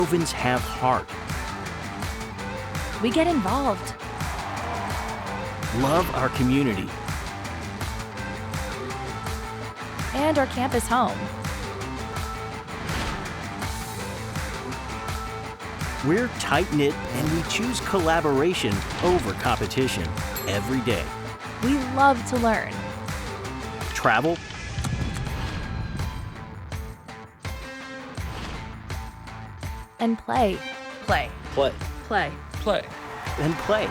Villenovans have heart. We get involved. Love our community. And our campus home. We're tight-knit and we choose collaboration over competition every day. We love to learn. Travel, And play. Play. Play. Play. Play. and play.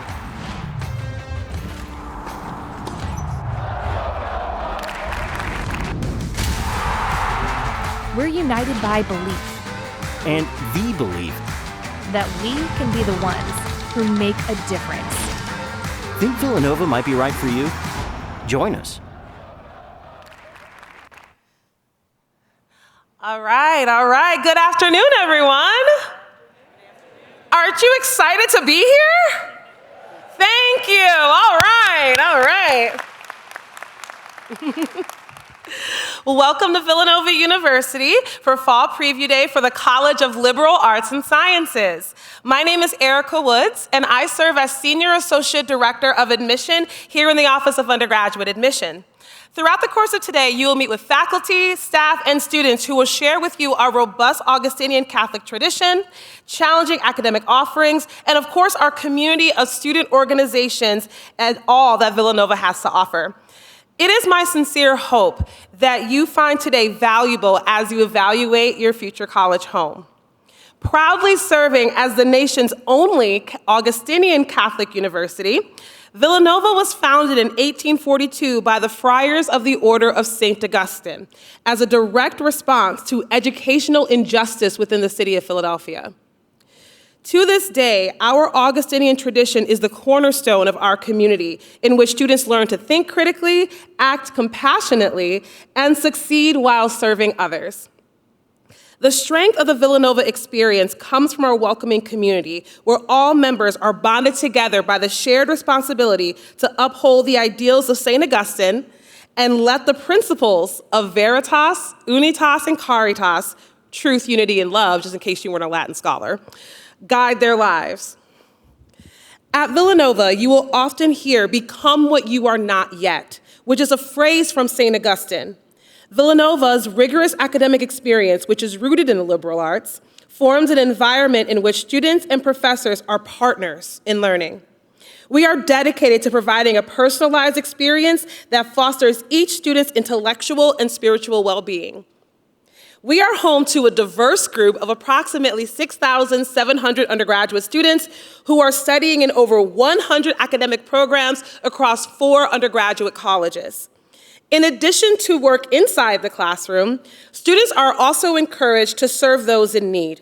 We're united by belief And the belief. that we can be the ones who make a difference. Think Villanova might be right for you? Join us. All right. Good afternoon, everyone. Aren't you excited to be here? Thank you. All right. Well, welcome to Villanova University for Fall Preview Day for the College of Liberal Arts and Sciences. My name is Erica Woods, and I serve as Senior Associate Director of Admission here in the Office of Undergraduate Admission. Throughout the course of today, you will meet with faculty, staff, and students who will share with you our robust Augustinian Catholic tradition, challenging academic offerings, and of course, our community of student organizations and all that Villanova has to offer. It is my sincere hope that you find today valuable as you evaluate your future college home. Proudly serving as the nation's only Augustinian Catholic university, Villanova was founded in 1842 by the Friars of the Order of St. Augustine as a direct response to educational injustice within the city of Philadelphia. To this day, our Augustinian tradition is the cornerstone of our community, in which students learn to think critically, act compassionately, and succeed while serving others. The strength of the Villanova experience comes from our welcoming community, where all members are bonded together by the shared responsibility to uphold the ideals of St. Augustine and let the principles of Veritas, Unitas, and Caritas, truth, unity, and love, just in case you weren't a Latin scholar, guide their lives. At Villanova, you will often hear, "Become what you are not yet," which is a phrase from St. Augustine. Villanova's rigorous academic experience, which is rooted in the liberal arts, forms an environment in which students and professors are partners in learning. We are dedicated to providing a personalized experience that fosters each student's intellectual and spiritual well-being. We are home to a diverse group of approximately 6,700 undergraduate students who are studying in over 100 academic programs across 4 undergraduate colleges. In addition to work inside the classroom, students are also encouraged to serve those in need.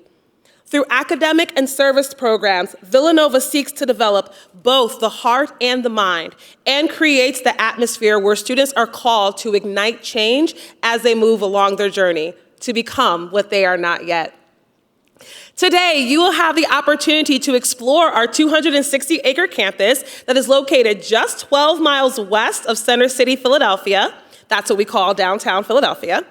Through academic and service programs, Villanova seeks to develop both the heart and the mind, and creates the atmosphere where students are called to ignite change as they move along their journey to become what they are not yet. Today, you will have the opportunity to explore our 260-acre campus that is located just 12 miles west of Center City, Philadelphia. That's what we call downtown Philadelphia.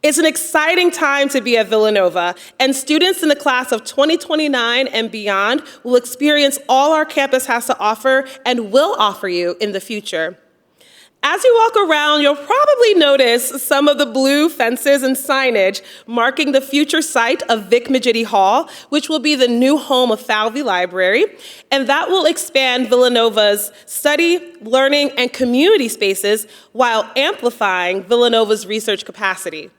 It's an exciting time to be at Villanova, and students in the class of 2029 and beyond will experience all our campus has to offer and will offer you in the future. As you walk around, you'll probably notice some of the blue fences and signage marking the future site of Vic Magidi Hall, which will be the new home of Falvey Library, and that will expand Villanova's study, learning, and community spaces while amplifying Villanova's research capacity.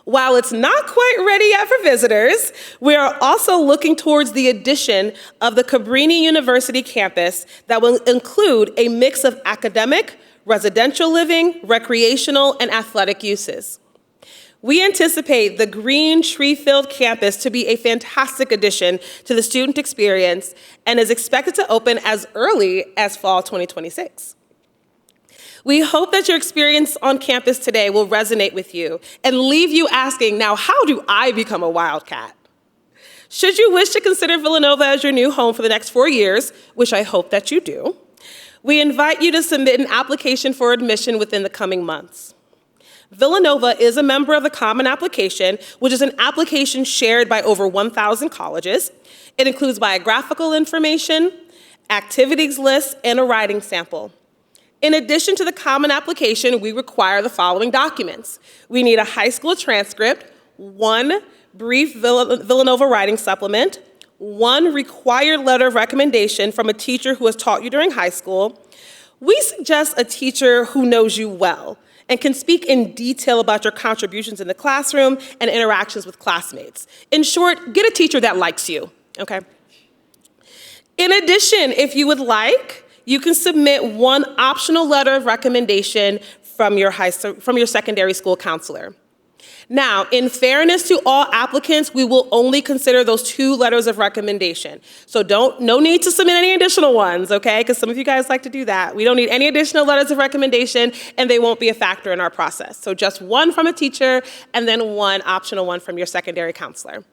While it's not quite ready yet for visitors, we are also looking towards the addition of the Cabrini University campus that will include a mix of academic, residential living, recreational, and athletic uses. We anticipate the green, tree-filled campus to be a fantastic addition to the student experience and is expected to open as early as fall 2026. We hope that your experience on campus today will resonate with you and leave you asking, now, how do I become a Wildcat? Should you wish to consider Villanova as your new home for the next 4 years, which I hope that you do, we invite you to submit an application for admission within the coming months. Villanova is a member of the Common Application, which is an application shared by over 1,000 colleges. It includes biographical information, activities lists, and a writing sample. In addition to the Common Application, we require the following documents. We need a high school transcript, 1 brief Villanova writing supplement, 1 required letter of recommendation from a teacher who has taught you during high school. We suggest a teacher who knows you well and can speak in detail about your contributions in the classroom and interactions with classmates. In short, get a teacher that likes you, okay? In addition, if you would like, you can submit 1 optional letter of recommendation from your secondary school counselor. Now, in fairness to all applicants, we will only consider those 2 letters of recommendation. So no need to submit any additional ones, okay? Because some of you guys like to do that. We don't need any additional letters of recommendation, and they won't be a factor in our process. So just 1 from a teacher, and then 1 optional one from your secondary counselor.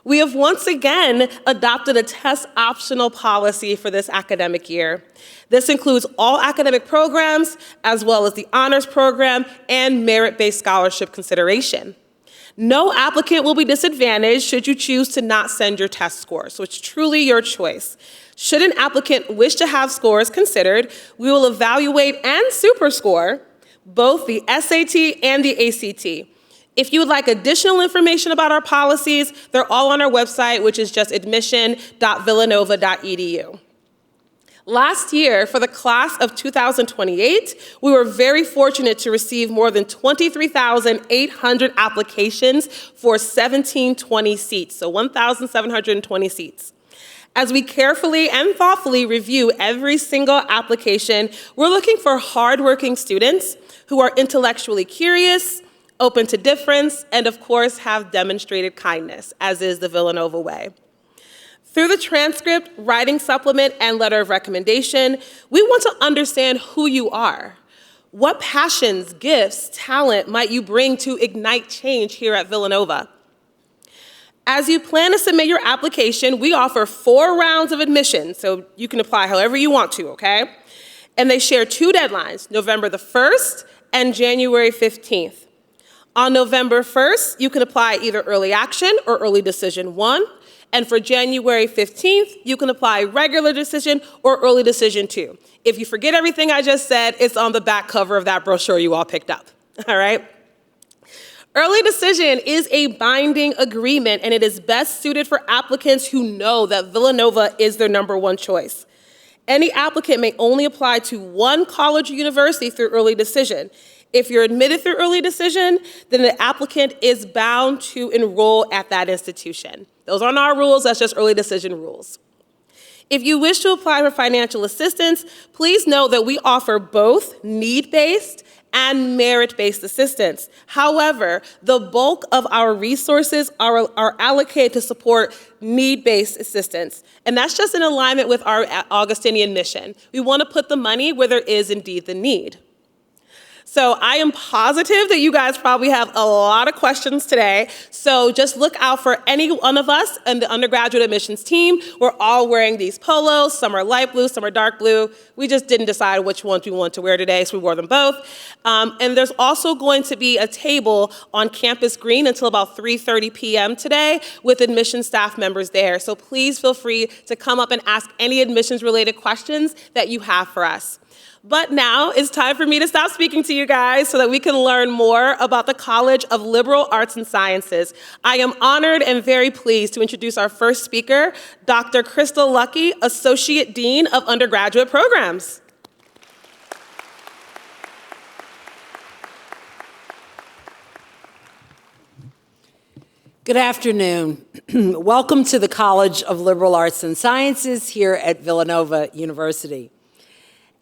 We have once again adopted a test optional policy for this academic year. This includes all academic programs, as well as the honors program and merit-based scholarship consideration. No applicant will be disadvantaged should you choose to not send your test scores, so it's truly your choice. Should an applicant wish to have scores considered, we will evaluate and superscore both the SAT and the ACT. If you would like additional information about our policies, they're all on our website, which is just admission.villanova.edu. Last year, for the class of 2028, we were very fortunate to receive more than 23,800 applications for 1,720 seats, so 1,720 seats. As we carefully and thoughtfully review every single application, we're looking for hardworking students who are intellectually curious, open to difference, and of course have demonstrated kindness, as is the Villanova way. Through the transcript, writing supplement, and letter of recommendation, we want to understand who you are. What passions, gifts, talent might you bring to ignite change here at Villanova? As you plan to submit your application, we offer 4 rounds of admission, so you can apply however you want to, okay? And they share 2 deadlines, November the 1st and January 15th. On November 1st, you can apply either early action or early decision 1. And for January 15th, you can apply regular decision or early decision 2. If you forget everything I just said, it's on the back cover of that brochure you all picked up, all right? Early decision is a binding agreement, and it is best suited for applicants who know that Villanova is their #1 choice. Any applicant may only apply to 1 college or university through early decision. If you're admitted through early decision, then the applicant is bound to enroll at that institution. Those aren't our rules, that's just early decision rules. If you wish to apply for financial assistance, please know that we offer both need-based and merit-based assistance. However, the bulk of our resources are allocated to support need-based assistance. And that's just in alignment with our Augustinian mission. We want to put the money where there is indeed the need. So I am positive that you guys probably have a lot of questions today. So just look out for any one of us and the undergraduate admissions team. We're all wearing these polos. Some are light blue, some are dark blue. We just didn't decide which ones we want to wear today, so we wore them both. And there's also going to be a table on Campus Green until about 3:30 p.m. today with admissions staff members there. So please feel free to come up and ask any admissions-related questions that you have for us. But now it's time for me to stop speaking to you guys so that we can learn more about the College of Liberal Arts and Sciences. I am honored and very pleased to introduce our first speaker, Dr. Crystal Luckey, Associate Dean of Undergraduate Programs. Good afternoon. Welcome to the College of Liberal Arts and Sciences here at Villanova University.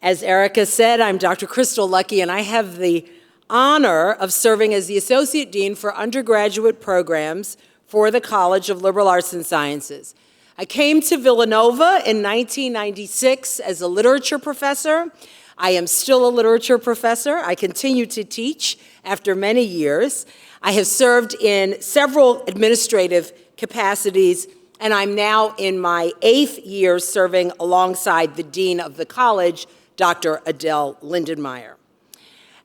As Erica said, I'm Dr. Crystal Luckey, and I have the honor of serving as the Associate Dean for Undergraduate Programs for the College of Liberal Arts and Sciences. I came to Villanova in 1996 as a literature professor. I am still a literature professor. I continue to teach after many years. I have served in several administrative capacities, and I'm now in my 8th year serving alongside the Dean of the College, Dr. Adele Lindenmeyer.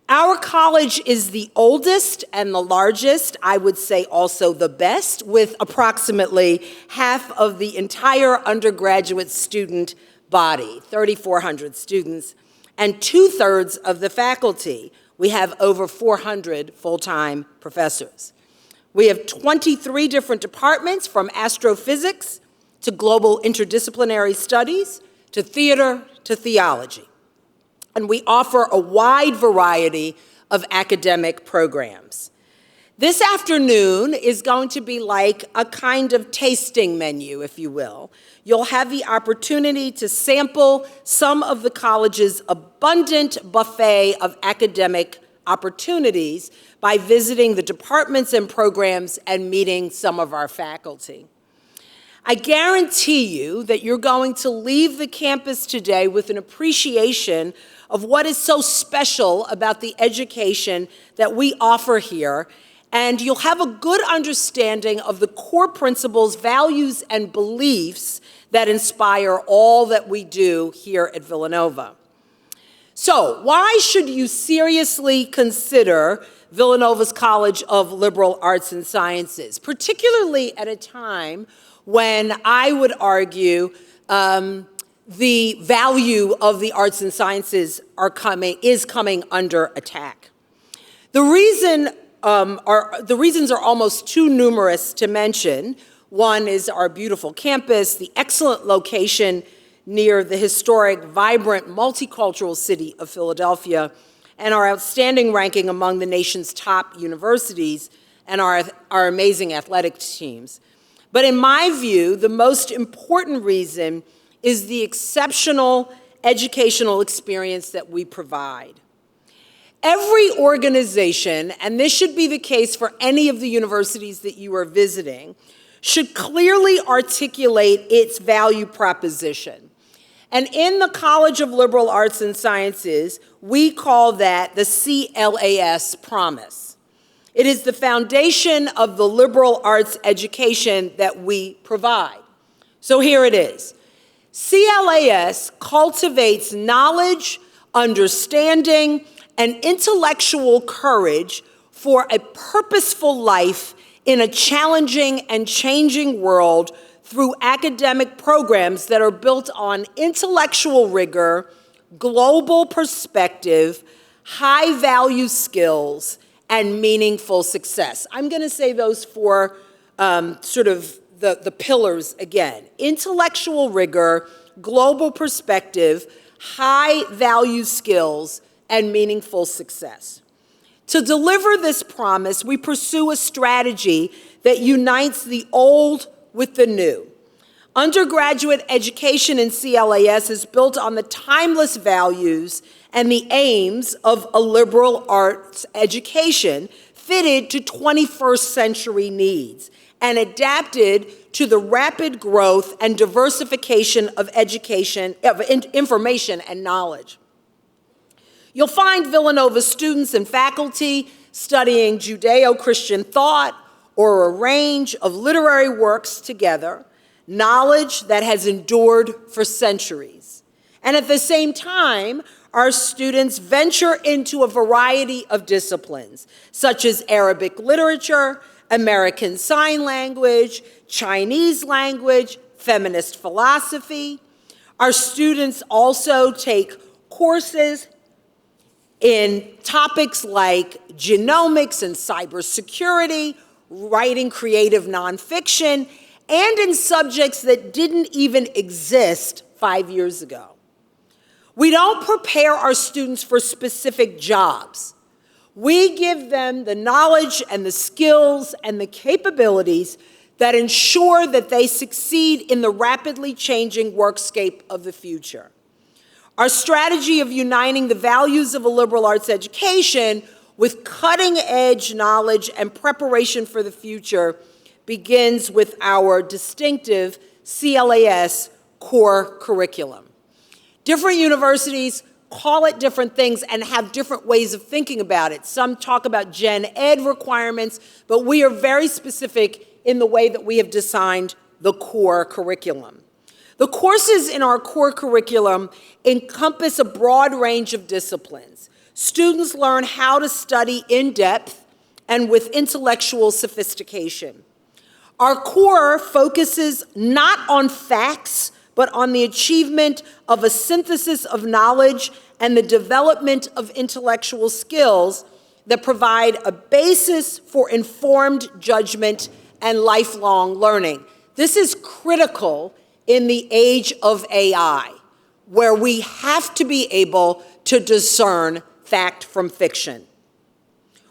Our college is the oldest and the largest, I would say also the best, with approximately half of the entire undergraduate student body, 3,400 students, and 2/3 of the faculty. We have over 400 full-time professors. We have 23 different departments, from astrophysics to global interdisciplinary studies to theater to theology. And we offer a wide variety of academic programs. This afternoon is going to be like a kind of tasting menu, if you will. You'll have the opportunity to sample some of the college's abundant buffet of academic opportunities by visiting the departments and programs and meeting some of our faculty. I guarantee you that you're going to leave the campus today with an appreciation of what is so special about the education that we offer here, and you'll have a good understanding of the core principles, values, and beliefs that inspire all that we do here at Villanova. So, why should you seriously consider Villanova's College of Liberal Arts and Sciences, particularly at a time when I would argue the value of the arts and sciences is coming under attack? The reasons are almost too numerous to mention. One is our beautiful campus, the excellent location near the historic, vibrant, multicultural city of Philadelphia, and our outstanding ranking among the nation's top universities, and our amazing athletic teams. But in my view, the most important reason is the exceptional educational experience that we provide. Every organization, and this should be the case for any of the universities that you are visiting, should clearly articulate its value proposition. And in the College of Liberal Arts and Sciences, we call that the CLAS Promise. It is the foundation of the liberal arts education that we provide. So here it is. CLAS cultivates knowledge, understanding, and intellectual courage for a purposeful life in a challenging and changing world through academic programs that are built on intellectual rigor, global perspective, high-value skills, and meaningful success. I'm going to say those four sort of the pillars again. Intellectual rigor, global perspective, high-value skills, and meaningful success. To deliver this promise, we pursue a strategy that unites the old with the new. Undergraduate education in CLAS is built on the timeless values and the aims of a liberal arts education fitted to 21st century needs and adapted to the rapid growth and diversification of education, of information and knowledge. You'll find Villanova students and faculty studying Judeo-Christian thought or a range of literary works together, knowledge that has endured for centuries. And at the same time, our students venture into a variety of disciplines, such as Arabic literature, American Sign Language, Chinese language, feminist philosophy. Our students also take courses in topics like genomics and cybersecurity, writing creative nonfiction, and in subjects that didn't even exist 5 years ago. We don't prepare our students for specific jobs. We give them the knowledge and the skills and the capabilities that ensure that they succeed in the rapidly changing workscape of the future. Our strategy of uniting the values of a liberal arts education with cutting-edge knowledge and preparation for the future begins with our distinctive CLAS core curriculum. Different universities call it different things and have different ways of thinking about it. Some talk about gen ed requirements, but we are very specific in the way that we have designed the core curriculum. The courses in our core curriculum encompass a broad range of disciplines, Students learn how to study in depth and with intellectual sophistication. Our core focuses not on facts, but on the achievement of a synthesis of knowledge and the development of intellectual skills that provide a basis for informed judgment and lifelong learning. This is critical in the age of AI, where we have to be able to discern fact from fiction.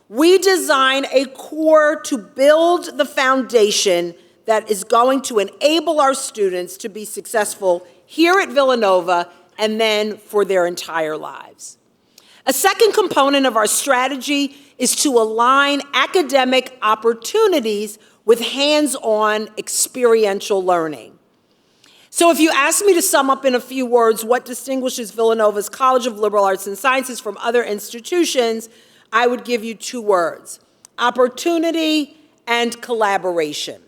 We design a core to build the foundation that is going to enable our students to be successful here at Villanova and then for their entire lives. A second component of our strategy is to align academic opportunities with hands-on experiential learning. So if you ask me to sum up in a few words what distinguishes Villanova's College of Liberal Arts and Sciences from other institutions, I would give you two words: opportunity and collaboration.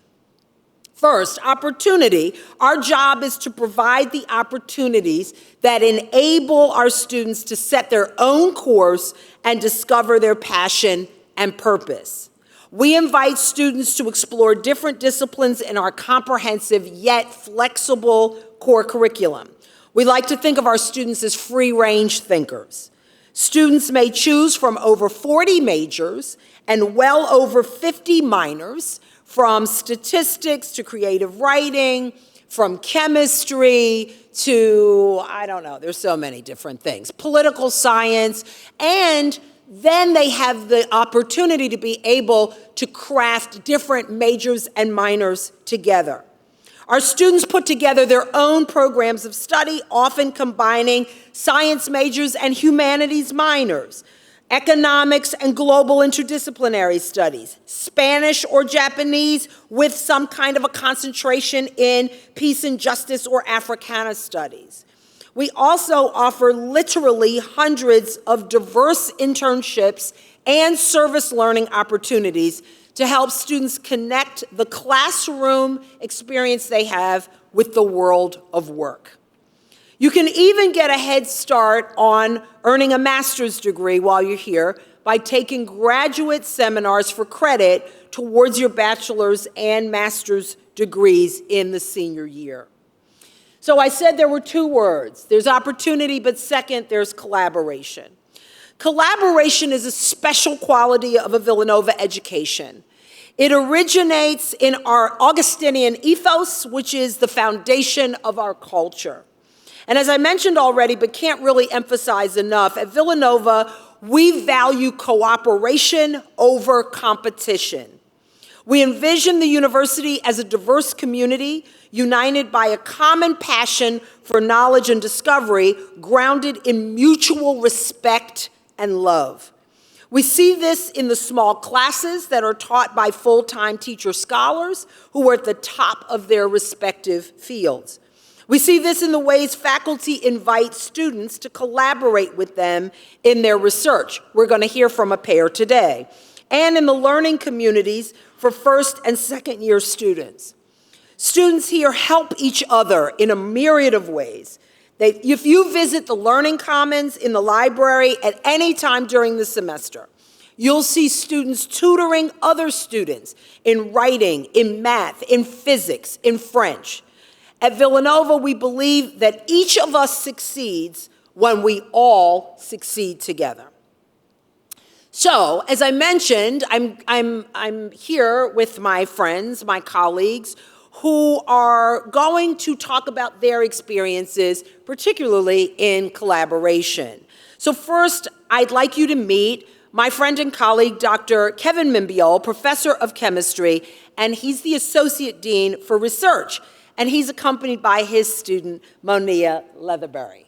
First, opportunity. Our job is to provide the opportunities that enable our students to set their own course and discover their passion and purpose. We invite students to explore different disciplines in our comprehensive yet flexible core curriculum. We like to think of our students as free-range thinkers. Students may choose from over 40 majors and well over 50 minors, from statistics to creative writing, from chemistry to, I don't know, there's so many different things, political science, and then they have the opportunity to be able to craft different majors and minors together. Our students put together their own programs of study, often combining science majors and humanities minors, economics and global interdisciplinary studies, Spanish or Japanese with some kind of a concentration in peace and justice or Africana studies. We also offer literally hundreds of diverse internships and service learning opportunities to help students connect the classroom experience they have with the world of work. You can even get a head start on earning a master's degree while you're here by taking graduate seminars for credit towards your bachelor's and master's degrees in the senior year. So I said there were two words. There's opportunity, but second, there's collaboration. Collaboration is a special quality of a Villanova education. It originates in our Augustinian ethos, which is the foundation of our culture. And as I mentioned already, but can't really emphasize enough, at Villanova, we value cooperation over competition. We envision the university as a diverse community united by a common passion for knowledge and discovery, grounded in mutual respect and love. We see this in the small classes that are taught by full-time teacher scholars who are at the top of their respective fields. We see this in the ways faculty invite students to collaborate with them in their research. We're going to hear from a pair today. And in the learning communities for first and second year students. Students here help each other in a myriad of ways. If you visit the Learning Commons in the library at any time during the semester, you'll see students tutoring other students in writing, in math, in physics, in French. At Villanova, we believe that each of us succeeds when we all succeed together. So, as I mentioned, I'm here with my friends, my colleagues, who are going to talk about their experiences, particularly in collaboration. So first, I'd like you to meet my friend and colleague, Dr. Kevin Mimbiol, professor of chemistry, and he's the associate dean for research, and he's accompanied by his student, Monia Leatherberry.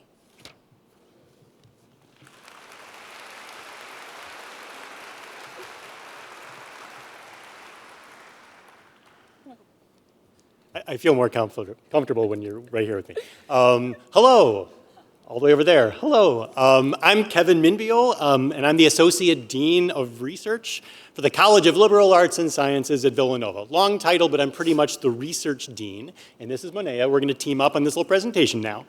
I feel more comfortable when you're right here with me. Hello. all the way over there. Hello, I'm Kevin Minbiel, and I'm the Associate Dean of Research for the College of Liberal Arts and Sciences at Villanova. Long title, but I'm pretty much the Research Dean. And this is Monea. We're going to team up on this little presentation now.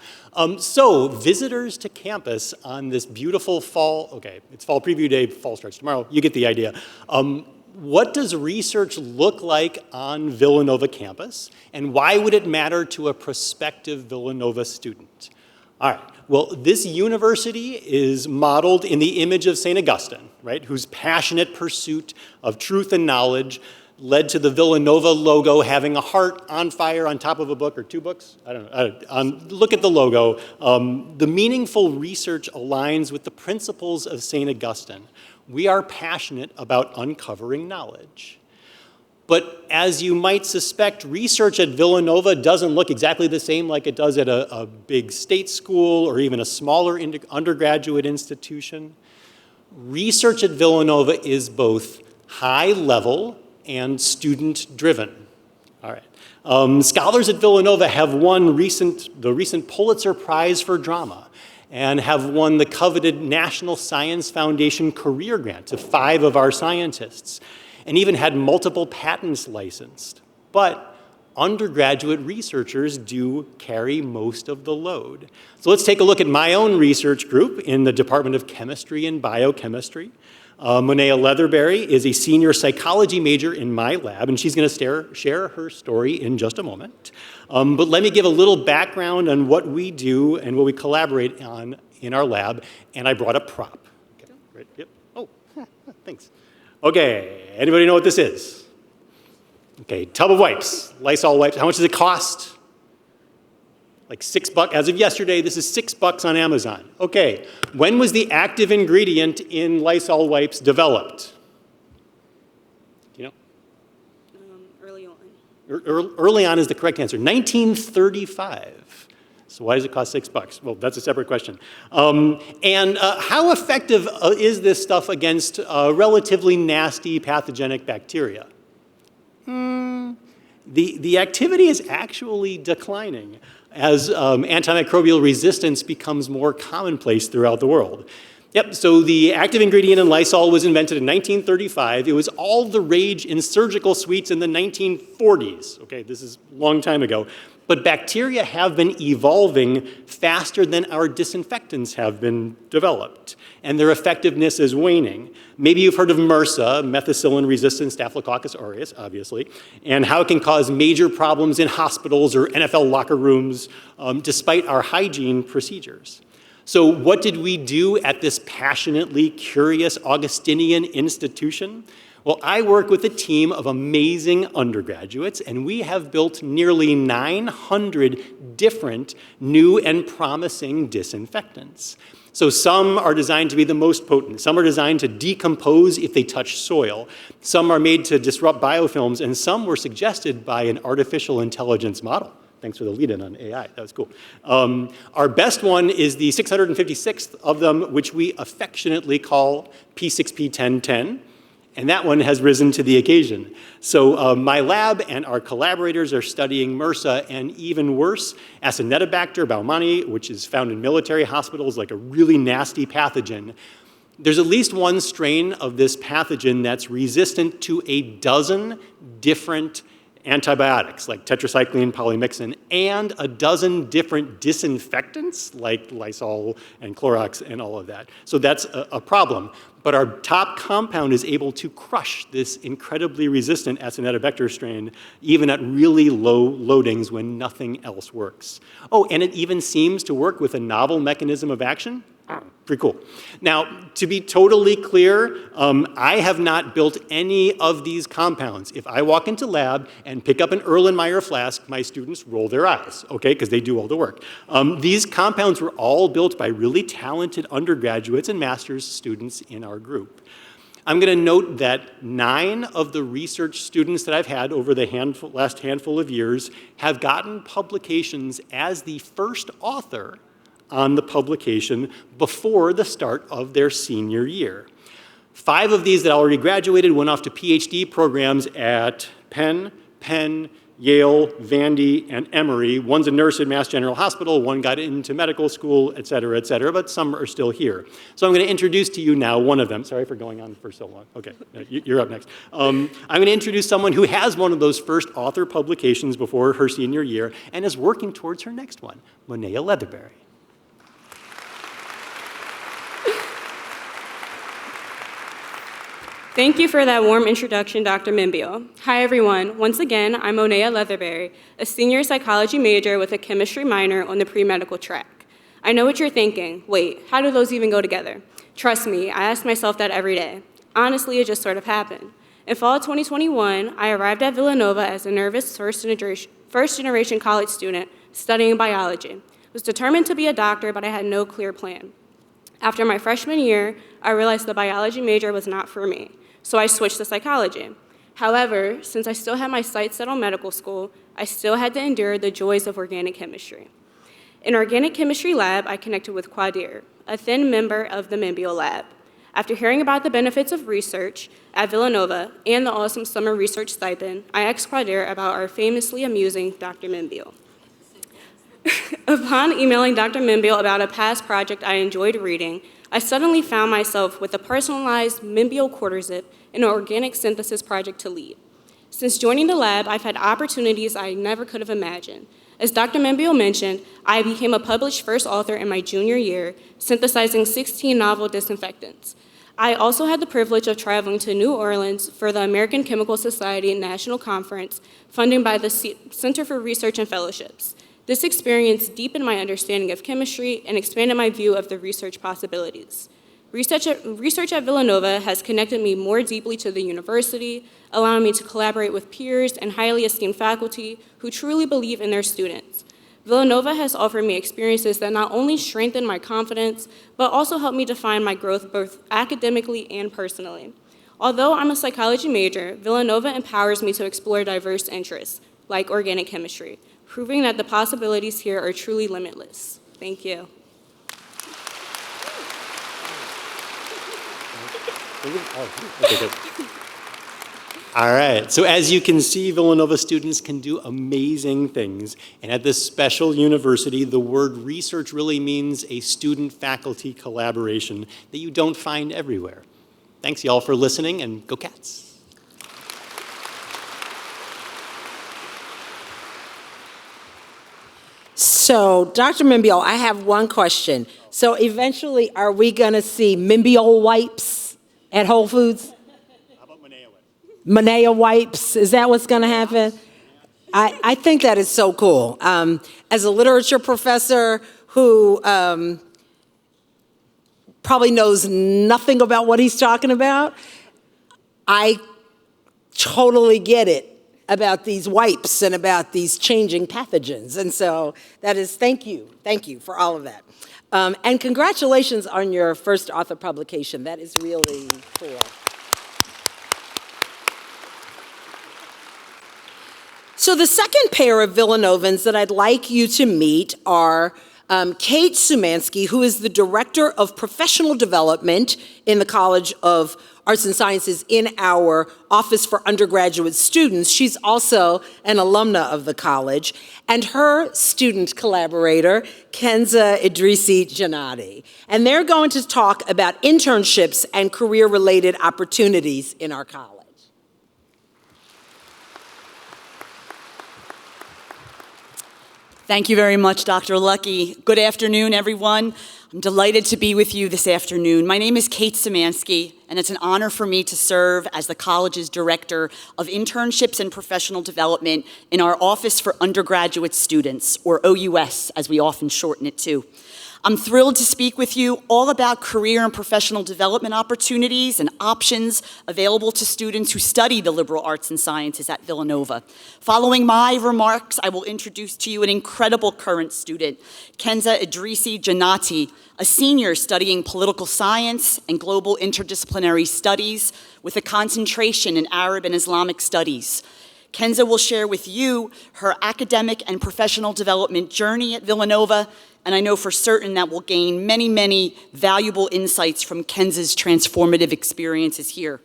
So, visitors to campus on this beautiful fall, okay, it's fall preview day, fall starts tomorrow. You get the idea. What does research look like on Villanova campus? And why would it matter to a prospective Villanova student? All right, well, this university is modeled in the image of St. Augustine, right, whose passionate pursuit of truth and knowledge led to the Villanova logo having a heart on fire on top of a book, or two books? I don't know. Look at the logo. The meaningful research aligns with the principles of St. Augustine. We are passionate about uncovering knowledge. But as you might suspect, research at Villanova doesn't look exactly the same like it does at a big state school or even a smaller undergraduate institution. Research at Villanova is both high level and student driven. All right. Scholars at Villanova have won the recent Pulitzer Prize for Drama and have won the coveted National Science Foundation Career Grant to 5 of our scientists, and even had multiple patents licensed. But undergraduate researchers do carry most of the load. So let's take a look at my own research group in the Department of Chemistry and Biochemistry. Monea Leatherberry is a senior psychology major in my lab, and she's going to share her story in just a moment. But let me give a little background on what we do and what we collaborate on in our lab, and I brought a prop. Okay, right, yep. Oh, thanks. Okay, anybody know what this is? Okay, tub of wipes, Lysol wipes. How much does it cost? Like $6. As of yesterday, this is $6 on Amazon. Okay, when was the active ingredient in Lysol wipes developed? Do you know? Early on. Early on is the correct answer, 1935. So why does it cost $6? Well, that's a separate question. And how effective is this stuff against relatively nasty pathogenic bacteria? The activity is actually declining as antimicrobial resistance becomes more commonplace throughout the world. Yep, so the active ingredient in Lysol was invented in 1935. It was all the rage in surgical suites in the 1940s. Okay, this is a long time ago. But bacteria have been evolving faster than our disinfectants have been developed, and their effectiveness is waning. Maybe you've heard of MRSA, methicillin-resistant Staphylococcus aureus, obviously, and how it can cause major problems in hospitals or NFL locker rooms, despite our hygiene procedures. So what did we do at this passionately curious Augustinian institution? Well, I work with a team of amazing undergraduates, and we have built nearly 900 different new and promising disinfectants. So some are designed to be the most potent. Some are designed to decompose if they touch soil. Some are made to disrupt biofilms, and some were suggested by an artificial intelligence model. Thanks for the lead-in on AI. That was cool. Our best one is the 656th of them, which we affectionately call P6P1010. And that one has risen to the occasion. So my lab and our collaborators are studying MRSA and, even worse, Acinetobacter baumannii, which is found in military hospitals like a really nasty pathogen. There's at least one strain of this pathogen that's resistant to a dozen different antibiotics like tetracycline, polymyxin, and a dozen different disinfectants like Lysol and Clorox and all of that. So that's a problem. But our top compound is able to crush this incredibly resistant Acinetobacter strain even at really low loadings when nothing else works. Oh, and it even seems to work with a novel mechanism of action. Pretty cool. Now, to be totally clear, I have not built any of these compounds. If I walk into lab and pick up an Erlenmeyer flask, my students roll their eyes, okay, because they do all the work. These compounds were all built by really talented undergraduates and master's students in our group. I'm going to note that 9 of the research students that I've had over the last handful of years have gotten publications as the first author on the publication before the start of their senior year. 5 of these that already graduated went off to PhD programs at Penn, Yale, Vandy, and Emory. One's a nurse at Mass General Hospital, one got into medical school, et cetera, but some are still here. So I'm going to introduce to you now one of them. Sorry for going on for so long. Okay, you're up next. I'm going to introduce someone who has one of those first author publications before her senior year and is working towards her next one, Monea Leatherberry. Thank you for that warm introduction, Dr. Minbiel. Hi, everyone. Once again, I'm Monea Leatherberry, a senior psychology major with a chemistry minor on the pre-medical track. I know what you're thinking. Wait, how do those even go together? Trust me, I ask myself that every day. Honestly, it just sort of happened. In fall of 2021, I arrived at Villanova as a nervous first-generation college student studying biology. I was determined to be a doctor, but I had no clear plan. After my freshman year, I realized the biology major was not for me. So I switched to psychology. However, since I still had my sights set on medical school, I still had to endure the joys of organic chemistry. In organic chemistry lab, I connected with Quadir, a thin member of the Minbiel lab. After hearing about the benefits of research at Villanova and the awesome summer research stipend, I asked Quadir about our famously amusing Dr. Minbiel. Upon emailing Dr. Minbiel about a past project I enjoyed reading, I suddenly found myself with a personalized Minbiel quarter zip and an organic synthesis project to lead. Since joining the lab, I've had opportunities I never could have imagined. As Dr. Minbiel mentioned, I became a published first author in my junior year, synthesizing 16 novel disinfectants. I also had the privilege of traveling to New Orleans for the American Chemical Society National Conference, funded by the Center for Research and Fellowships. This experience deepened my understanding of chemistry and expanded my view of the research possibilities. Research at Villanova has connected me more deeply to the university, allowing me to collaborate with peers and highly esteemed faculty who truly believe in their students. Villanova has offered me experiences that not only strengthen my confidence, but also help me define my growth both academically and personally. Although I'm a psychology major, Villanova empowers me to explore diverse interests, like organic chemistry, proving that the possibilities here are truly limitless. Thank you. All right, so as you can see, Villanova students can do amazing things. And at this special university, the word research really means a student-faculty collaboration that you don't find everywhere. Thanks, y'all, for listening, and go Cats. So, Dr. Minbiel, I have one question. So eventually, are we going to see Minbiel wipes at Whole Foods? How about Monea wipes? Monea wipes, is that what's going to happen? I think that is so cool. As a literature professor who probably knows nothing about what he's talking about, I totally get it about these wipes and about these changing pathogens. And so that is, thank you for all of that. And congratulations on your first author publication. That is really cool. So the second pair of Villanovans that I'd like you to meet are Kate Sumansky, who is the Director of Professional Development in the College of Arts and Sciences in our Office for Undergraduate Students. She's also an alumna of the college, and her student collaborator, Kenza Idrisi Janati. And they're going to talk about internships and career-related opportunities in our college. Thank you very much, Dr. Lucky. Good afternoon, everyone. I'm delighted to be with you this afternoon. My name is Kate Sumansky, and it's an honor for me to serve as the college's Director of Internships and Professional Development in our Office for Undergraduate Students, or OUS, as we often shorten it to. I'm thrilled to speak with you all about career and professional development opportunities and options available to students who study the liberal arts and sciences at Villanova. Following my remarks, I will introduce to you an incredible current student, Kenza Idrisi Janati, a senior studying political science and global interdisciplinary studies with a concentration in Arab and Islamic studies. Kenza will share with you her academic and professional development journey at Villanova, and I know for certain that we'll gain many, many valuable insights from Kenza's transformative experiences here.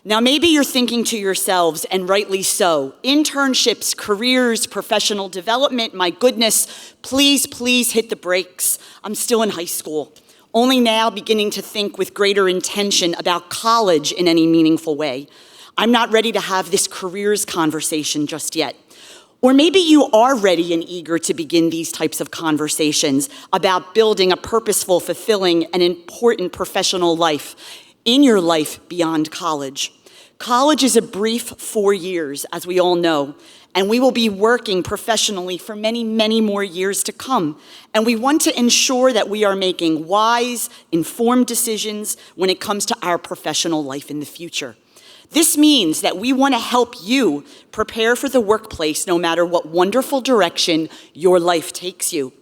Now, maybe you're thinking to yourselves, and rightly so, internships, careers, professional development, my goodness, please, please hit the brakes. I'm still in high school, only now beginning to think with greater intention about college in any meaningful way. I'm not ready to have this careers conversation just yet. Or maybe you are ready and eager to begin these types of conversations about building a purposeful, fulfilling, and important professional life in your life beyond college. College is a brief 4 years, as we all know, and we will be working professionally for many, many more years to come. And we want to ensure that we are making wise, informed decisions when it comes to our professional life in the future. This means that we want to help you prepare for the workplace no matter what wonderful direction your life takes you.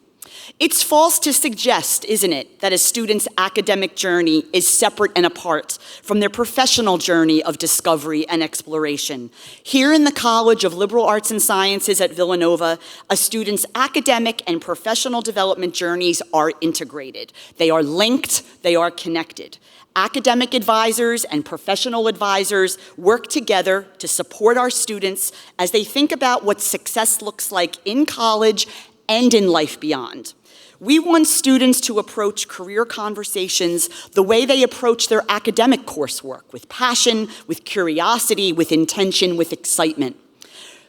It's false to suggest, isn't it, that a student's academic journey is separate and apart from their professional journey of discovery and exploration. Here in the College of Liberal Arts and Sciences at Villanova, a student's academic and professional development journeys are integrated. They are linked, they are connected. Academic advisors and professional advisors work together to support our students as they think about what success looks like in college and in life beyond. We want students to approach career conversations the way they approach their academic coursework, with passion, with curiosity, with intention, with excitement.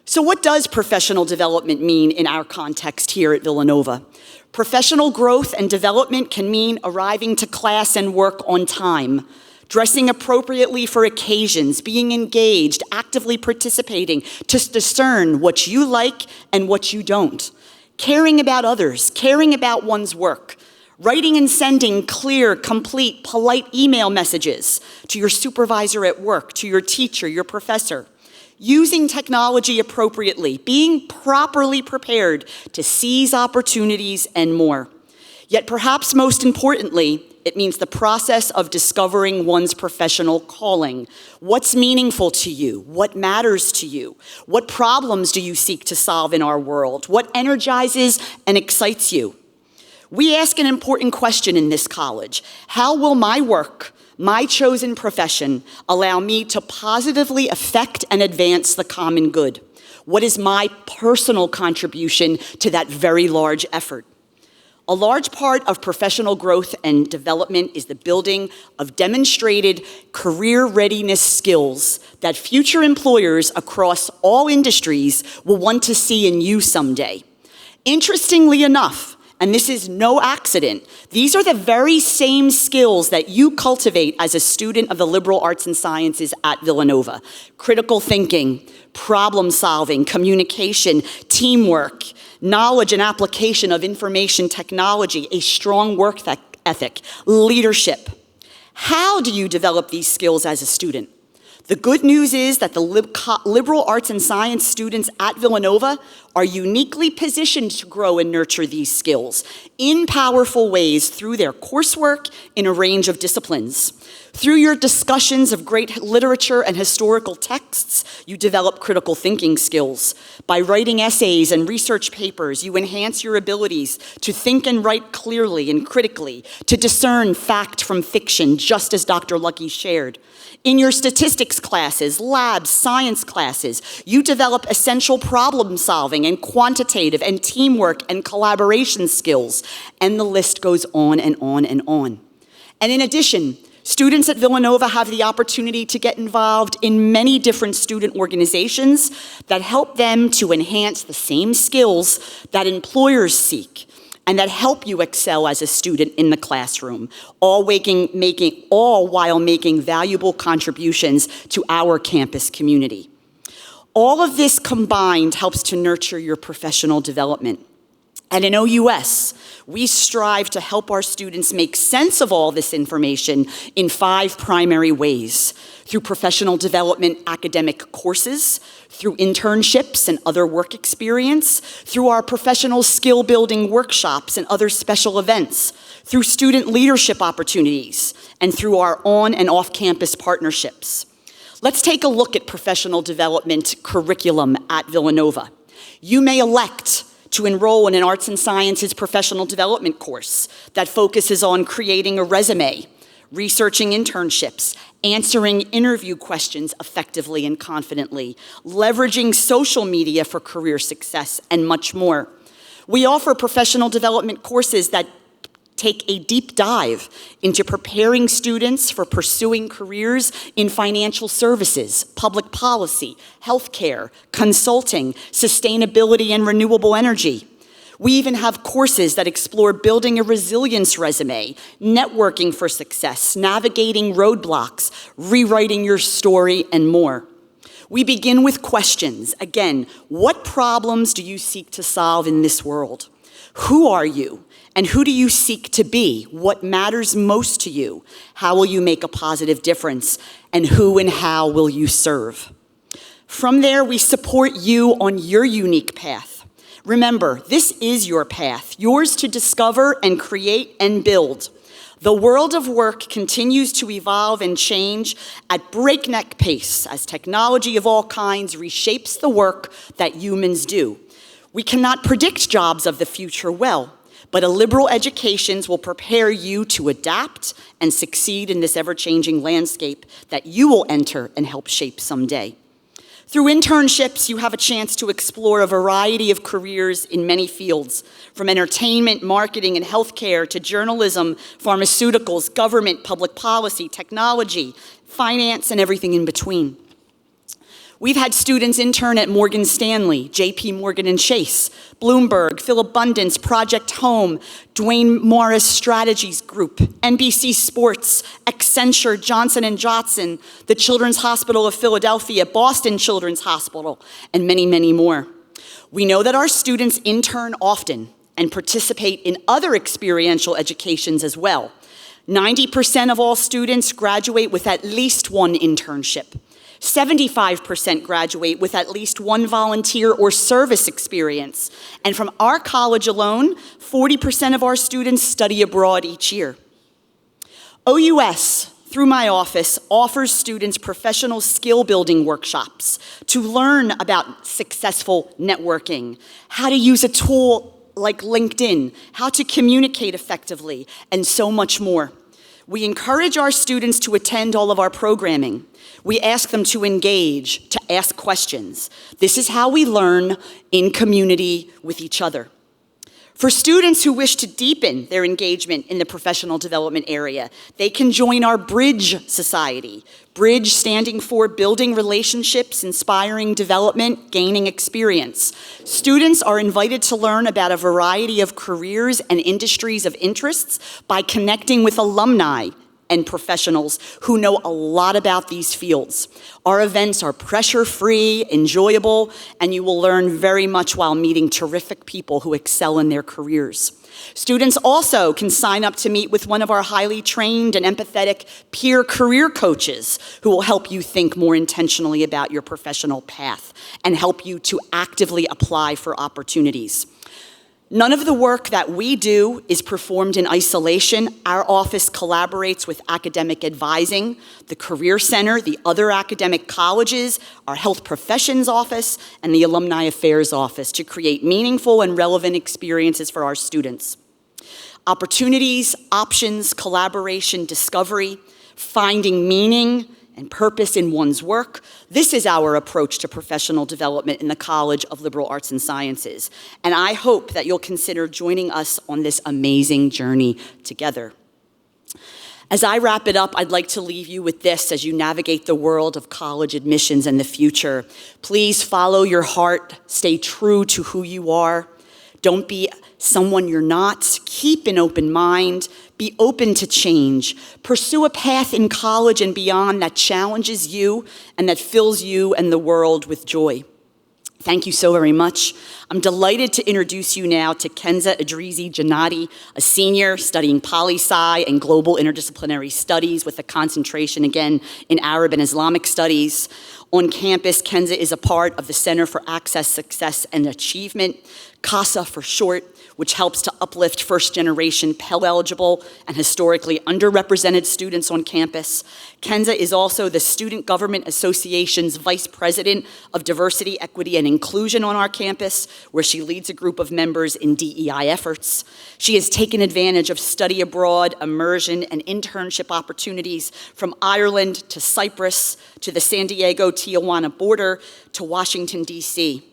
So what does professional development mean in our context here at Villanova? Professional growth and development can mean arriving to class and work on time, dressing appropriately for occasions, being engaged, actively participating to discern what you like and what you don't, caring about others, caring about one's work, writing and sending clear, complete, polite email messages to your supervisor at work, to your teacher, your professor, using technology appropriately, being properly prepared to seize opportunities, and more. Yet perhaps most importantly, it means the process of discovering one's professional calling. What's meaningful to you? What matters to you? What problems do you seek to solve in our world? What energizes and excites you? We ask an important question in this college. How will my work, my chosen profession, allow me to positively affect and advance the common good? What is my personal contribution to that very large effort? A large part of professional growth and development is the building of demonstrated career readiness skills that future employers across all industries will want to see in you someday. Interestingly enough, and this is no accident, these are the very same skills that you cultivate as a student of the liberal arts and sciences at Villanova. Critical thinking, problem solving, communication, teamwork, knowledge and application of information technology, a strong work ethic, leadership. How do you develop these skills as a student? The good news is that the liberal arts and science students at Villanova are uniquely positioned to grow and nurture these skills in powerful ways through their coursework in a range of disciplines. Through your discussions of great literature and historical texts, you develop critical thinking skills. By writing essays and research papers, you enhance your abilities to think and write clearly and critically, to discern fact from fiction, just as Dr. Lucky shared. In your statistics classes, labs, science classes, you develop essential problem solving and quantitative and teamwork and collaboration skills, and the list goes on and on and on. And in addition, students at Villanova have the opportunity to get involved in many different student organizations that help them to enhance the same skills that employers seek and that help you excel as a student in the classroom, all while making valuable contributions to our campus community. All of this combined helps to nurture your professional development. And in OUS, we strive to help our students make sense of all this information in 5 primary ways: through professional development academic courses, through internships and other work experience, through our professional skill building workshops and other special events, through student leadership opportunities, and through our on and off-campus partnerships. Let's take a look at professional development curriculum at Villanova. You may elect to enroll in an arts and sciences professional development course that focuses on creating a resume, researching internships, answering interview questions effectively and confidently, leveraging social media for career success, and much more. We offer professional development courses that take a deep dive into preparing students for pursuing careers in financial services, public policy, healthcare, consulting, sustainability, and renewable energy. We even have courses that explore building a resilience resume, networking for success, navigating roadblocks, rewriting your story, and more. We begin with questions. Again, what problems do you seek to solve in this world? Who are you? And who do you seek to be? What matters most to you? How will you make a positive difference? And who and how will you serve? From there, we support you on your unique path. Remember, this is your path, yours to discover and create and build. The world of work continues to evolve and change at breakneck pace as technology of all kinds reshapes the work that humans do. We cannot predict jobs of the future well, but a liberal education will prepare you to adapt and succeed in this ever-changing landscape that you will enter and help shape someday. Through internships, you have a chance to explore a variety of careers in many fields, from entertainment, marketing, and healthcare to journalism, pharmaceuticals, government, public policy, technology, finance, and everything in between. We've had students intern at Morgan Stanley, JP Morgan & Chase, Bloomberg, Philabundance, Project Home, Duane Morris Strategies Group, NBC Sports, Accenture, Johnson & Johnson, the Children's Hospital of Philadelphia, Boston Children's Hospital, and many, many more. We know that our students intern often and participate in other experiential educations as well. 90% of all students graduate with at least one internship. 75% graduate with at least one volunteer or service experience. And from our college alone, 40% of our students study abroad each year. OUS, through my office, offers students professional skill building workshops to learn about successful networking, how to use a tool like LinkedIn, how to communicate effectively, and so much more. We encourage our students to attend all of our programming. We ask them to engage, to ask questions. This is how we learn in community with each other. For students who wish to deepen their engagement in the professional development area, they can join our Bridge Society. Bridge standing for Building Relationships, Inspiring Development, Gaining Experience. Students are invited to learn about a variety of careers and industries of interests by connecting with alumni and professionals who know a lot about these fields. Our events are pressure-free, enjoyable, and you will learn very much while meeting terrific people who excel in their careers. Students also can sign up to meet with one of our highly trained and empathetic peer career coaches who will help you think more intentionally about your professional path and help you to actively apply for opportunities. None of the work that we do is performed in isolation. Our office collaborates with academic advising, the Career Center, the other academic colleges, our Health Professions Office, and the Alumni Affairs Office to create meaningful and relevant experiences for our students. Opportunities, options, collaboration, discovery, finding meaning and purpose in one's work. This is our approach to professional development in the College of Liberal Arts and Sciences. And I hope that you'll consider joining us on this amazing journey together. As I wrap it up, I'd like to leave you with this as you navigate the world of college admissions and the future. Please follow your heart, stay true to who you are. Don't be someone you're not. Keep an open mind. Be open to change. Pursue a path in college and beyond that challenges you and that fills you and the world with joy. Thank you so very much. I'm delighted to introduce you now to Kenza Idrizi Janati, a senior studying poli-sci and global interdisciplinary studies with a concentration, again, in Arab and Islamic studies. On campus, Kenza is a part of the Center for Access, Success, and Achievement, CASA for short, which helps to uplift first-generation Pell-eligible and historically underrepresented students on campus. Kenza is also the Student Government Association's Vice President of Diversity, Equity, and Inclusion on our campus. where she leads a group of members in DEI efforts. She has taken advantage of study abroad, immersion, and internship opportunities from Ireland to Cyprus to the San Diego-Tijuana border to Washington, D.C.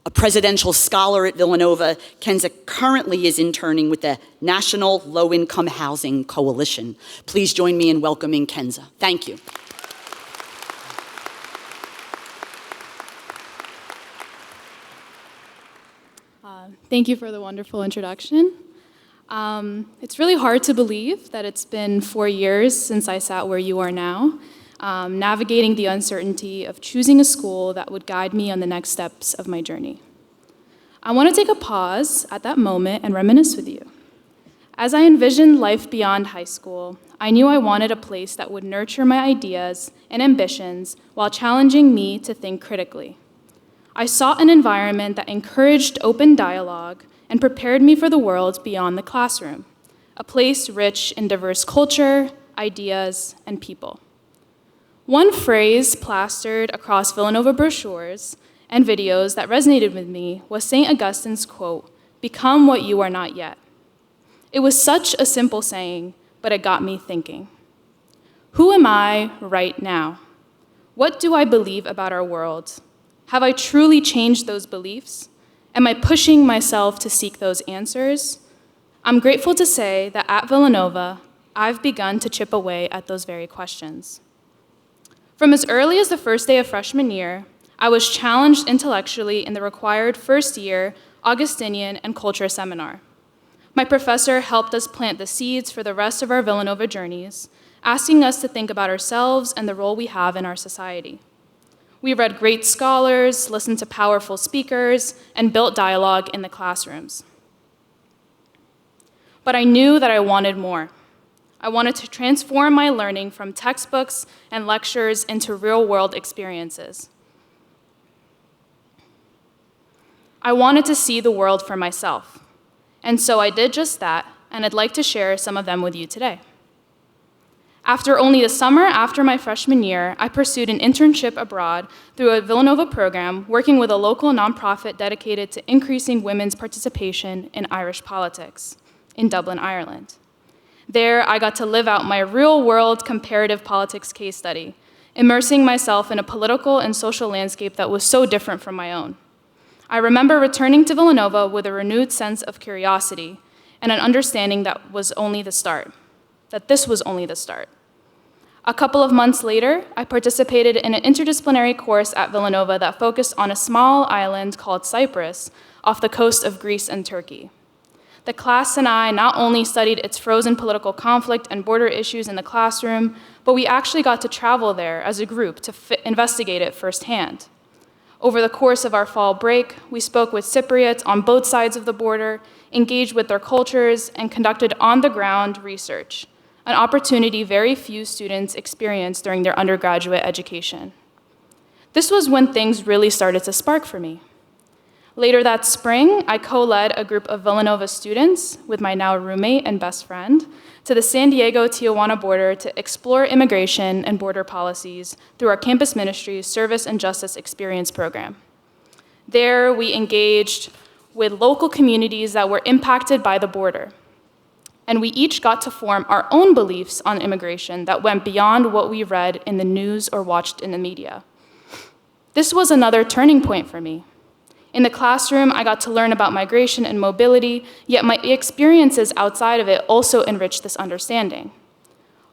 A presidential scholar at Villanova, Kenza currently is interning with the National Low-Income Housing Coalition. Please join me in welcoming Kenza. Thank you. Thank you for the wonderful introduction. It's really hard to believe that it's been 4 years since I sat where you are now, navigating the uncertainty of choosing a school that would guide me on the next steps of my journey. I want to take a pause at that moment and reminisce with you. As I envisioned life beyond high school, I knew I wanted a place that would nurture my ideas and ambitions while challenging me to think critically. I sought an environment that encouraged open dialogue and prepared me for the world beyond the classroom, a place rich in diverse culture, ideas, and people. One phrase plastered across Villanova brochures and videos that resonated with me was St. Augustine's quote, "Become what you are not yet." It was such a simple saying, but it got me thinking. Who am I right now? What do I believe about our world? Have I truly changed those beliefs? Am I pushing myself to seek those answers? I'm grateful to say that at Villanova, I've begun to chip away at those very questions. From as early as the first day of freshman year, I was challenged intellectually in the required first-year Augustinian and culture seminar. My professor helped us plant the seeds for the rest of our Villanova journeys, asking us to think about ourselves and the role we have in our society. We read great scholars, listened to powerful speakers, and built dialogue in the classrooms. But I knew that I wanted more. I wanted to transform my learning from textbooks and lectures into real-world experiences. I wanted to see the world for myself. And so I did just that, and I'd like to share some of them with you today. After only the summer after my freshman year, I pursued an internship abroad through a Villanova program working with a local nonprofit dedicated to increasing women's participation in Irish politics in Dublin, Ireland. There, I got to live out my real-world comparative politics case study, immersing myself in a political and social landscape that was so different from my own. I remember returning to Villanova with a renewed sense of curiosity and an understanding that this was only the start. A couple of months later, I participated in an interdisciplinary course at Villanova that focused on a small island called Cyprus off the coast of Greece and Turkey. The class and I not only studied its frozen political conflict and border issues in the classroom, but we actually got to travel there as a group to investigate it firsthand. Over the course of our fall break, we spoke with Cypriots on both sides of the border, engaged with their cultures, and conducted on-the-ground research, an opportunity very few students experience during their undergraduate education. This was when things really started to spark for me. Later that spring, I co-led a group of Villanova students with my now roommate and best friend to the San Diego-Tijuana border to explore immigration and border policies through our campus ministry's Service and Justice Experience program. There, we engaged with local communities that were impacted by the border, and we each got to form our own beliefs on immigration that went beyond what we read in the news or watched in the media. This was another turning point for me. In the classroom, I got to learn about migration and mobility, yet my experiences outside of it also enriched this understanding.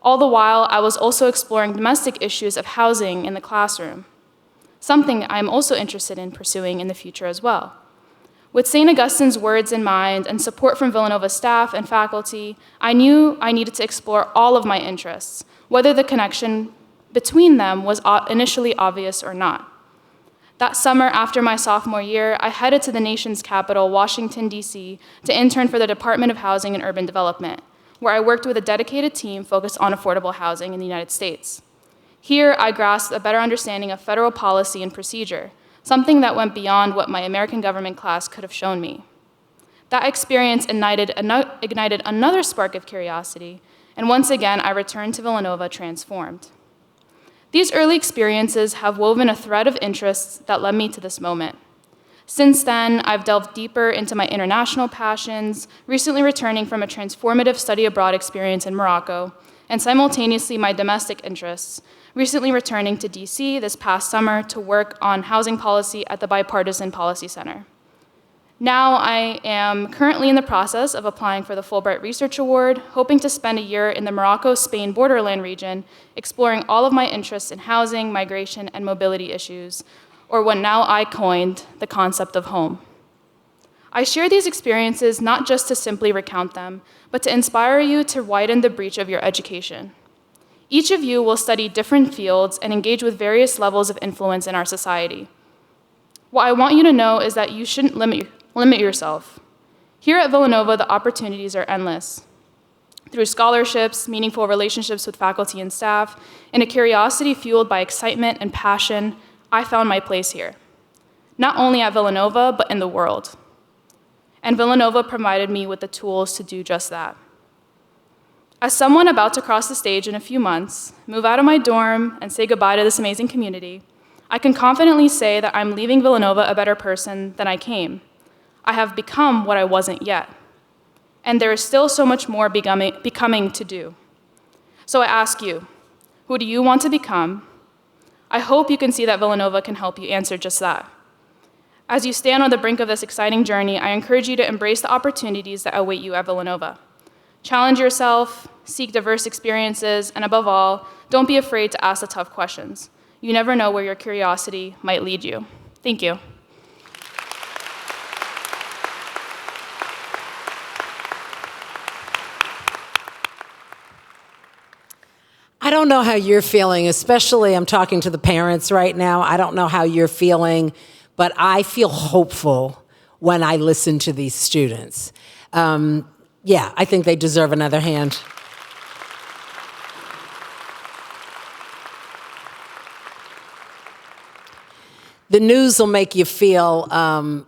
All the while, I was also exploring domestic issues of housing in the classroom, something I'm also interested in pursuing in the future as well. With St. Augustine's words in mind and support from Villanova staff and faculty, I knew I needed to explore all of my interests, whether the connection between them was initially obvious or not. That summer after my sophomore year, I headed to the nation's capital, Washington, D.C., to intern for the Department of Housing and Urban Development, where I worked with a dedicated team focused on affordable housing in the United States. Here, I grasped a better understanding of federal policy and procedure, something that went beyond what my American government class could have shown me. That experience ignited another spark of curiosity, and once again, I returned to Villanova transformed. These early experiences have woven a thread of interests that led me to this moment. Since then, I've delved deeper into my international passions, recently returning from a transformative study abroad experience in Morocco, and simultaneously my domestic interests, recently returning to DC this past summer to work on housing policy at the Bipartisan Policy Center. Now I am currently in the process of applying for the Fulbright Research Award, hoping to spend a year in the Morocco-Spain borderland region, exploring all of my interests in housing, migration, and mobility issues, or what now I coined the concept of home. I share these experiences not just to simply recount them, but to inspire you to widen the breach of your education. Each of you will study different fields and engage with various levels of influence in our society. What I want you to know is that you shouldn't limit yourself. Here at Villanova, the opportunities are endless. Through scholarships, meaningful relationships with faculty and staff, and a curiosity fueled by excitement and passion, I found my place here. Not only at Villanova, but in the world. And Villanova provided me with the tools to do just that. As someone about to cross the stage in a few months, move out of my dorm, and say goodbye to this amazing community, I can confidently say that I'm leaving Villanova a better person than I came. I have become what I wasn't yet. And there is still so much more becoming to do. So I ask you, who do you want to become? I hope you can see that Villanova can help you answer just that. As you stand on the brink of this exciting journey, I encourage you to embrace the opportunities that await you at Villanova. Challenge yourself, seek diverse experiences, and above all, don't be afraid to ask the tough questions. You never know where your curiosity might lead you. Thank you. I don't know how you're feeling, especially I'm talking to the parents right now. I don't know how you're feeling, but I feel hopeful when I listen to these students. Yeah, I think they deserve another hand. The news will make you feel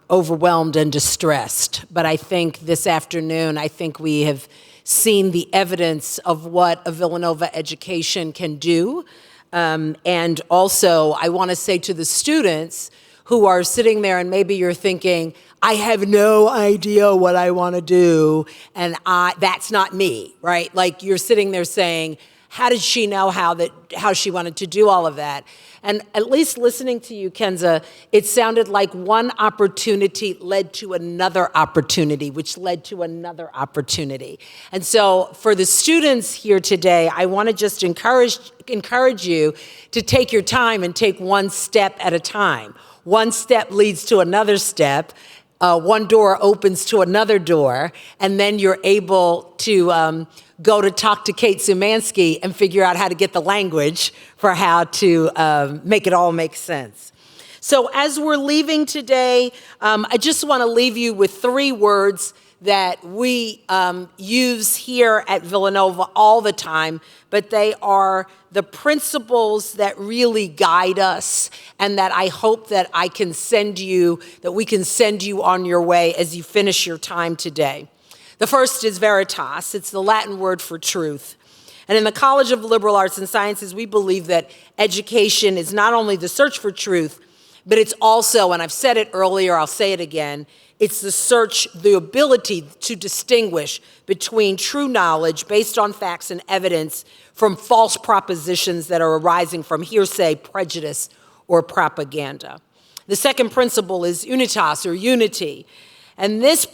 overwhelmed and distressed, but I think this afternoon, I think we have seen the evidence of what a Villanova education can do. And also, I want to say to the students who are sitting there and maybe you're thinking, I have no idea what I want to do, and that's not me, right? Like you're sitting there saying, how did she know how she wanted to do all of that? And at least listening to you, Kenza, it sounded like one opportunity led to another opportunity, which led to another opportunity. And so for the students here today, I want to just encourage you to take your time and take one step at a time. One step leads to another step. One door opens to another door, and then you're able to go to talk to Kate Szymanski and figure out how to get the language for how to make it all make sense. So as we're leaving today, I just want to leave you with 3 words that we use here at Villanova all the time, but they are the principles that really guide us and that I hope that we can send you on your way as you finish your time today. The first is veritas. It's the Latin word for truth. And in the College of Liberal Arts and Sciences, we believe that education is not only the search for truth, but it's also, and I've said it earlier, I'll say it again, it's the ability to distinguish between true knowledge based on facts and evidence from false propositions that are arising from hearsay, prejudice, or propaganda. The second principle is unitas, or unity. And this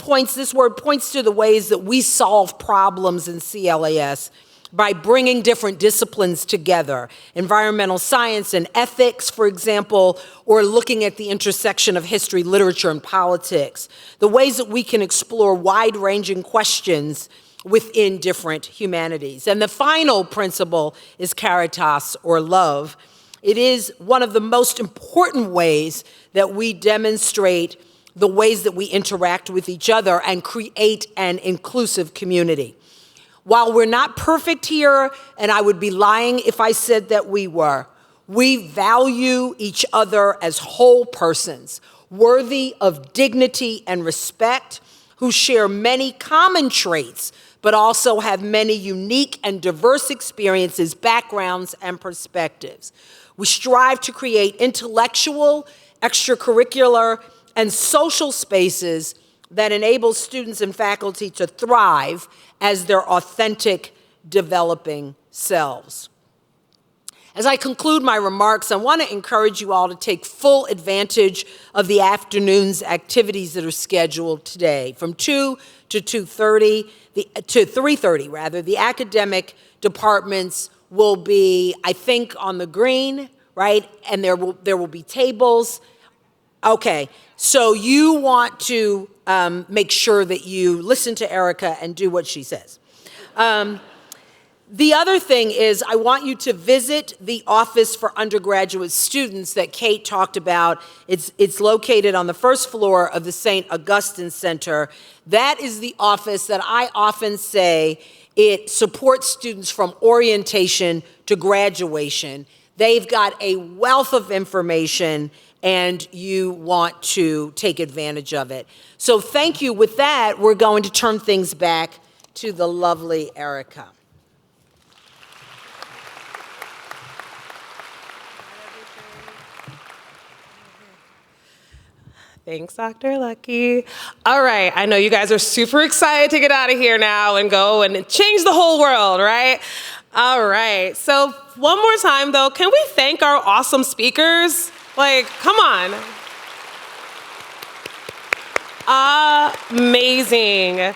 word points to the ways that we solve problems in CLAS by bringing different disciplines together. Environmental science and ethics, for example, or looking at the intersection of history, literature, and politics. The ways that we can explore wide-ranging questions within different humanities. And the final principle is caritas, or love. It is one of the most important ways that we demonstrate the ways that we interact with each other and create an inclusive community. While we're not perfect here, and I would be lying if I said that we were, we value each other as whole persons, worthy of dignity and respect, who share many common traits, but also have many unique and diverse experiences, backgrounds, and perspectives. We strive to create intellectual, extracurricular, and social spaces that enable students and faculty to thrive as their authentic, developing selves. As I conclude my remarks, I want to encourage you all to take full advantage of the afternoon's activities that are scheduled today. From 2 to 2:30, to 3:30 rather, the academic departments will be, I think, on the green, right? And there will be tables. Okay, so you want to make sure that you listen to Erica and do what she says. The other thing is I want you to visit the Office for Undergraduate Students that Kate talked about. It's located on the first floor of the St. Augustine Center. That is the office that I often say it supports students from orientation to graduation. They've got a wealth of information and you want to take advantage of it. So thank you. With that, we're going to turn things back to the lovely Erica. Thanks, Dr. Lucky. All right, I know you guys are super excited to get out of here now and go and change the whole world, right? All right, so one more time though, can we thank our awesome speakers? Like, come on. Amazing.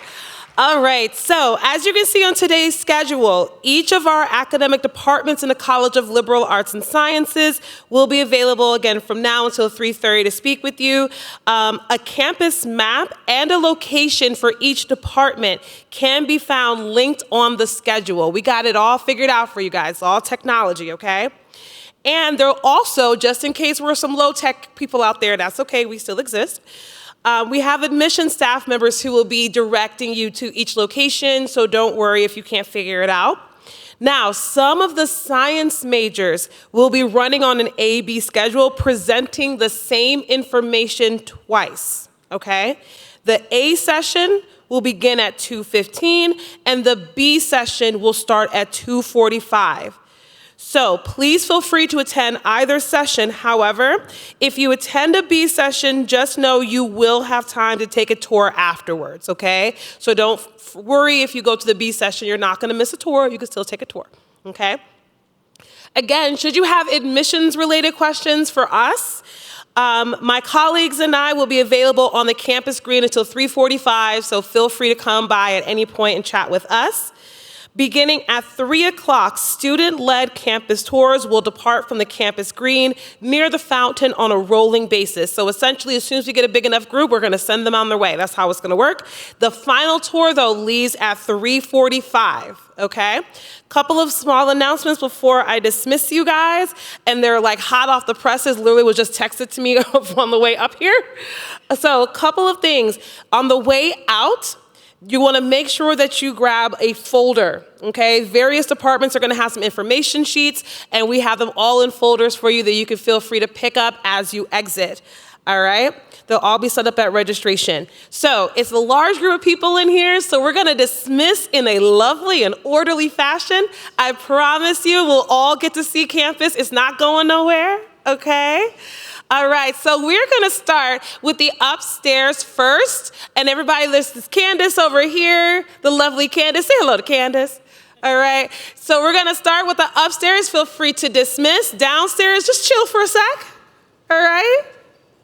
All right, so as you can see on today's schedule, each of our academic departments in the College of Liberal Arts and Sciences will be available again from now until 3:30 to speak with you. A campus map and a location for each department can be found linked on the schedule. We got it all figured out for you guys, all technology, okay? And there also, just in case we're some low-tech people out there, that's okay, we still exist. We have admission staff members who will be directing you to each location, so don't worry if you can't figure it out. Now, some of the science majors will be running on an A-B schedule, presenting the same information twice, okay? The A session will begin at 2:15, and the B session will start at 2:45. So please feel free to attend either session. However, if you attend a B session, just know you will have time to take a tour afterwards, okay? So don't worry if you go to the B session, you're not gonna miss a tour, you can still take a tour, okay? Again, should you have admissions-related questions for us, my colleagues and I will be available on the campus green until 3:45, so feel free to come by at any point and chat with us. Beginning at 3 o'clock, student-led campus tours will depart from the campus green near the fountain on a rolling basis. So essentially, as soon as we get a big enough group, we're gonna send them on their way. That's how it's gonna work. The final tour, though, leaves at 3:45, okay? Couple of small announcements before I dismiss you guys, and they're like hot off the presses, literally was just texted to me on the way up here. So a couple of things. On the way out, you want to make sure that you grab a folder, okay? Various departments are going to have some information sheets, and we have them all in folders for you that you can feel free to pick up as you exit, all right? They'll all be set up at registration. So it's a large group of people in here, so we're going to dismiss in a lovely and orderly fashion. I promise you we'll all get to see campus. It's not going nowhere, okay? All right, so we're gonna start with the upstairs first. And everybody, this is Candace over here, the lovely Candace. Say hello to Candace. All right, so we're gonna start with the upstairs. Feel free to dismiss. Downstairs, just chill for a sec. All right?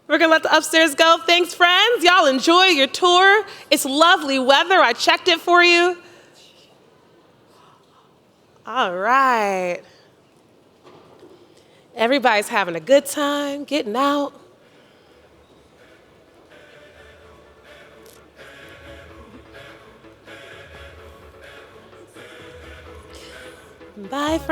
We're gonna let the upstairs go. Thanks, friends. Y'all enjoy your tour. It's lovely weather. I checked it for you. All right. Everybody's having a good time, getting out. Bye, friends.